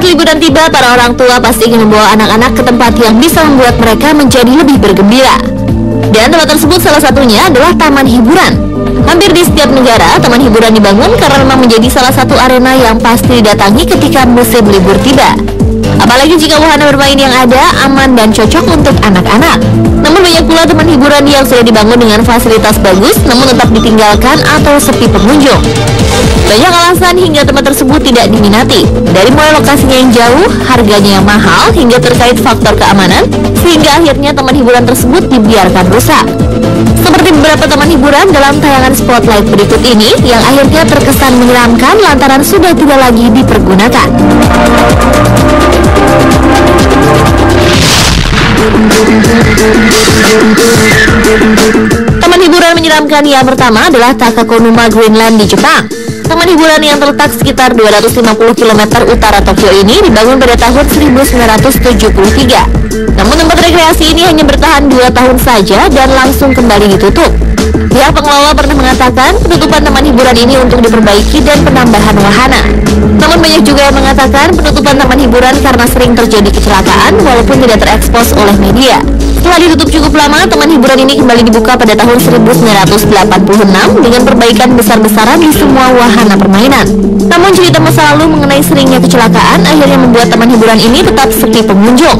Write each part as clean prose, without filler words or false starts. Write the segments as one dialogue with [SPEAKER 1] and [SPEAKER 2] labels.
[SPEAKER 1] liburan tiba, para orang tua pasti ingin membawa anak-anak ke tempat yang bisa membuat mereka menjadi lebih bergembira. Dan tempat tersebut salah satunya adalah taman hiburan. Hampir di setiap negara, taman hiburan dibangun karena memang menjadi salah satu arena yang pasti didatangi ketika musim libur tiba. Apalagi jika wahana bermain yang ada aman dan cocok untuk anak-anak. Namun banyak pula taman hiburan yang sudah dibangun dengan fasilitas bagus namun tetap ditinggalkan atau sepi pengunjung. Banyak alasan hingga tempat tersebut tidak diminati, dari mulai lokasinya yang jauh, harganya yang mahal, hingga terkait faktor keamanan, sehingga akhirnya taman hiburan tersebut dibiarkan rusak. Seperti beberapa taman hiburan dalam tayangan Spotlight berikut ini, yang akhirnya terkesan menyeramkan lantaran sudah tidak lagi dipergunakan. Taman hiburan menyeramkan yang pertama adalah Takakonuma Greenland di Jepang. Taman hiburan yang terletak sekitar 250 km utara Tokyo ini dibangun pada tahun 1973. Namun tempat rekreasi ini hanya bertahan 2 tahun saja dan langsung kembali ditutup. Pihak pengelola pernah mengatakan penutupan taman hiburan ini untuk diperbaiki dan penambahan wahana. Namun banyak juga yang mengatakan penutupan taman hiburan karena sering terjadi kecelakaan walaupun tidak terekspos oleh media. Setelah ditutup cukup lama, taman hiburan ini kembali dibuka pada tahun 1986 dengan perbaikan besar-besaran di semua wahana permainan. Namun cerita masa lalu mengenai seringnya kecelakaan akhirnya membuat taman hiburan ini tetap sepi pengunjung.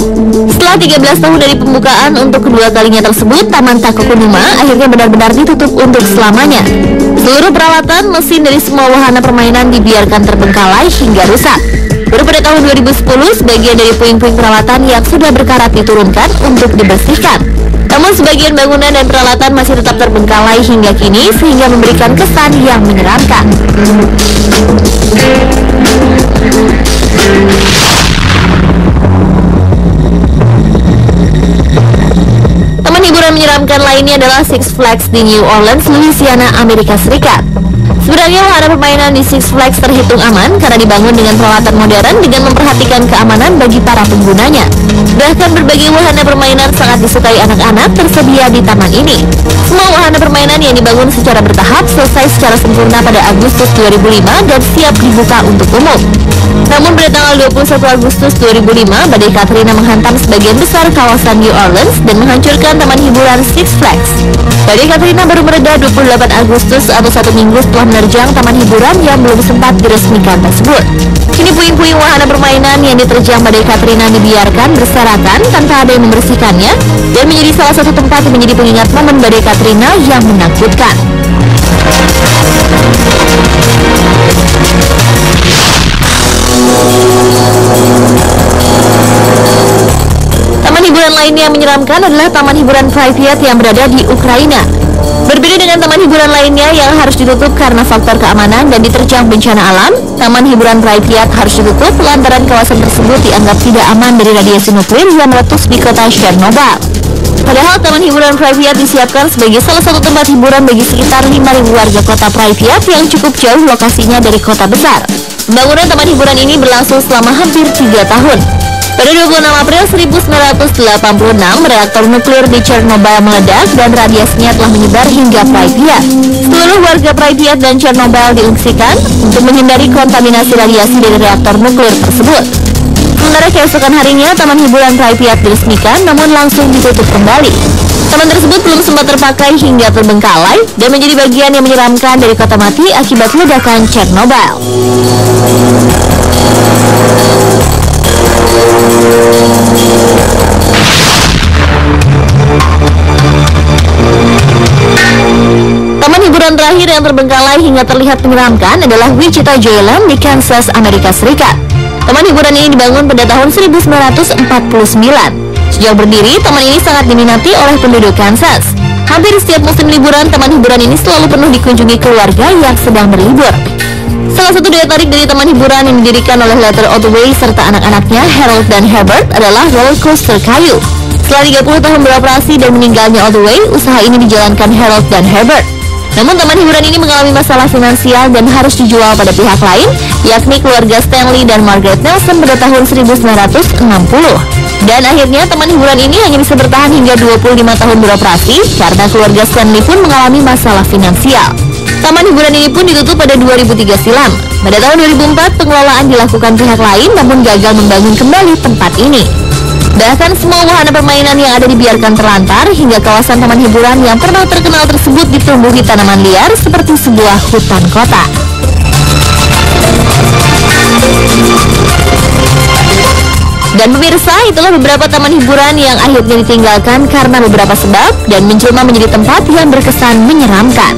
[SPEAKER 1] Setelah 13 tahun dari pembukaan untuk kedua kalinya tersebut, Taman Takakonuma akhirnya benar-benar ditutup untuk selamanya. Seluruh peralatan, mesin dari semua wahana permainan dibiarkan terbengkalai hingga rusak. Baru pada tahun 2010, sebagian dari puing-puing peralatan yang sudah berkarat diturunkan untuk dibersihkan. Namun sebagian bangunan dan peralatan masih tetap terbengkalai hingga kini, sehingga memberikan kesan yang menyeramkan. Taman hiburan menyeramkan lainnya adalah Six Flags di New Orleans, Louisiana, Amerika Serikat. Sebenarnya wahana permainan di Six Flags terhitung aman karena dibangun dengan peralatan modern dengan memperhatikan keamanan bagi para penggunanya. Bahkan berbagai wahana permainan sangat disukai anak-anak tersedia di taman ini. Semua wahana permainan yang dibangun secara bertahap selesai secara sempurna pada Agustus 2005 dan siap dibuka untuk umum. Namun pada tanggal 21 Agustus 2005, badai Katrina menghantam sebagian besar kawasan New Orleans dan menghancurkan taman hiburan Six Flags. Badai Katrina baru mereda 28 Agustus atau 1 minggu setelah menerjang taman hiburan yang belum sempat diresmikan tersebut. Kini puing-puing wahana permainan yang diterjang badai Katrina dibiarkan berserakan tanpa ada yang membersihkannya dan menjadi salah satu tempat yang menjadi pengingat momen badai Katrina yang menakutkan. Taman hiburan lainnya yang menyeramkan adalah taman hiburan Pripyat yang berada di Ukraina. Berbeda dengan taman hiburan lainnya yang harus ditutup karena faktor keamanan dan diterjang bencana alam, taman hiburan Pripyat harus ditutup lantaran kawasan tersebut dianggap tidak aman dari radiasi nuklir yang meletus di kota Chernobyl. Padahal taman hiburan Pripyat disiapkan sebagai salah satu tempat hiburan bagi sekitar 5.000 warga kota Pripyat yang cukup jauh lokasinya dari kota besar. Pembangunan taman hiburan ini berlangsung selama hampir 3 tahun. Pada 26 April 1986, reaktor nuklir di Chernobyl meledak dan radiasinya telah menyebar hingga Pripyat. Seluruh warga Pripyat dan Chernobyl diungsikan untuk menghindari kontaminasi radiasi dari reaktor nuklir tersebut. Sementara keesokan harinya, taman hiburan Pripyat diresmikan namun langsung ditutup kembali. Taman tersebut belum sempat terpakai hingga terbengkalai dan menjadi bagian yang menyeramkan dari kota mati akibat ledakan Chernobyl. Taman hiburan terakhir yang terbengkalai hingga terlihat menyeramkan adalah Wichita Joyland di Kansas, Amerika Serikat. Taman hiburan ini dibangun pada tahun 1949. Sejak berdiri, taman ini sangat diminati oleh penduduk Kansas. Hampir setiap musim liburan, taman hiburan ini selalu penuh dikunjungi keluarga yang sedang berlibur. Salah satu daya tarik dari taman hiburan yang didirikan oleh Letter Otway serta anak-anaknya Harold dan Herbert adalah roller coaster kayu. Setelah 30 tahun beroperasi dan meninggalnya Otway, usaha ini dijalankan Harold dan Herbert. Namun taman hiburan ini mengalami masalah finansial dan harus dijual pada pihak lain, yakni keluarga Stanley dan Margaret Nelson pada tahun 1960. Dan akhirnya taman hiburan ini hanya bisa bertahan hingga 25 tahun beroperasi karena keluarga Stanley pun mengalami masalah finansial. Taman hiburan ini pun ditutup pada 2003 silam. Pada tahun 2004, pengelolaan dilakukan pihak lain namun gagal membangun kembali tempat ini. Bahkan semua wahana permainan yang ada dibiarkan terlantar hingga kawasan taman hiburan yang pernah terkenal tersebut ditumbuhi tanaman liar seperti sebuah hutan kota. Dan pemirsa, itulah beberapa taman hiburan yang akhirnya ditinggalkan karena beberapa sebab dan menjelma menjadi tempat yang berkesan menyeramkan.